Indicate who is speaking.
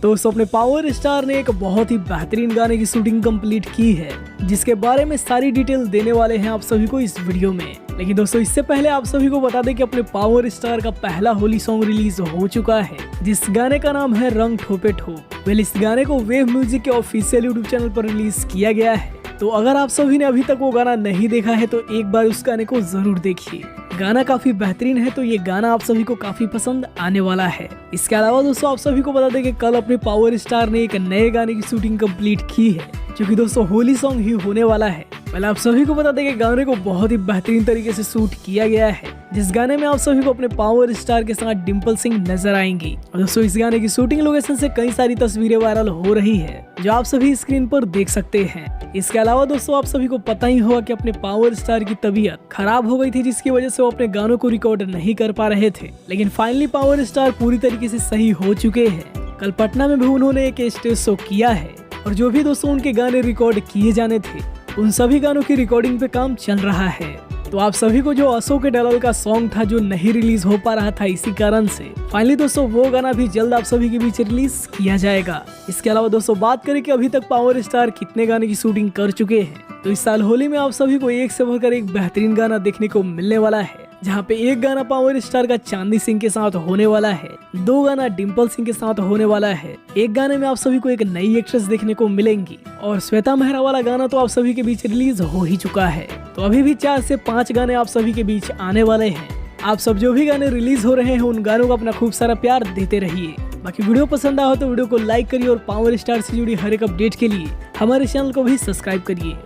Speaker 1: दोस्तों अपने power star ने एक बहुत ही बेहतरीन गाने की शूटिंग कंप्लीट की है, जिसके बारे में सारी डिटेल देने वाले हैं आप सभी को इस वीडियो में। लेकिन दोस्तों इससे पहले आप सभी को बता दें कि अपने पावर स्टार का पहला होली सॉन्ग रिलीज हो चुका है, जिस गाने का नाम है रंग ठोपे ठोप। इस गाने को वेव म्यूजिक के ऑफिशियल यूट्यूब चैनल पर रिलीज किया गया है। तो अगर आप सभी ने अभी तक वो गाना नहीं देखा है तो एक बार उस गाने को जरूर देखिए। गाना काफी बेहतरीन है, तो ये गाना आप सभी को काफी पसंद आने वाला है। इसके अलावा दोस्तों आप सभी को बता दें कि कल अपने पावर स्टार ने एक नए गाने की शूटिंग कंप्लीट की है, जो कि दोस्तों होली सॉन्ग ही होने वाला है। पहले आप सभी को बता दें कि गाने को बहुत ही बेहतरीन तरीके से शूट किया गया है, जिस गाने में आप सभी को अपने पावर स्टार के साथ डिम्पल सिंह नजर आएंगी। और दोस्तों इस गाने की शूटिंग लोकेशन से कई सारी तस्वीरें वायरल हो रही है, जो आप सभी स्क्रीन पर देख सकते हैं। इसके अलावा दोस्तों आप सभी को पता ही होगा कि अपने पावर स्टार की तबीयत खराब हो गई थी, जिसकी वजह से वो अपने गानों को रिकॉर्ड नहीं कर पा रहे थे। लेकिन फाइनली पावर स्टार पूरी तरीके से सही हो चुके हैं। कल पटना में भी उन्होंने एक स्टेज शो किया है, और जो भी दोस्तों उनके गाने रिकॉर्ड किए जाने थे उन सभी गानों की रिकॉर्डिंग पे काम चल रहा है। तो आप सभी को जो अशोक डलाल का सॉन्ग था जो नहीं रिलीज हो पा रहा था, इसी कारण से फाइनली दोस्तों वो गाना भी जल्द आप सभी के बीच रिलीज किया जाएगा। इसके अलावा दोस्तों बात करें कि अभी तक पावर स्टार कितने गाने की शूटिंग कर चुके हैं, तो इस साल होली में आप सभी को एक से बढ़कर एक बेहतरीन गाना देखने को मिलने वाला है, जहाँ पे एक गाना पावर स्टार का चांदनी सिंह के साथ होने वाला है, 2 गाना डिम्पल सिंह के साथ होने वाला है, एक गाने में आप सभी को एक नई एक्ट्रेस देखने को मिलेंगी, और श्वेता मेहरा वाला गाना तो आप सभी के बीच रिलीज हो ही चुका है। तो अभी भी 4 से 5 गाने आप सभी के बीच आने वाले हैं। आप सब जो भी गाने रिलीज हो रहे हैं उन गानों को अपना खूब सारा प्यार देते रहिए। बाकी वीडियो पसंद आया हो तो वीडियो को लाइक करिए, और पावर स्टार से जुड़ी हर एक अपडेट के लिए हमारे चैनल को भी सब्सक्राइब करिए।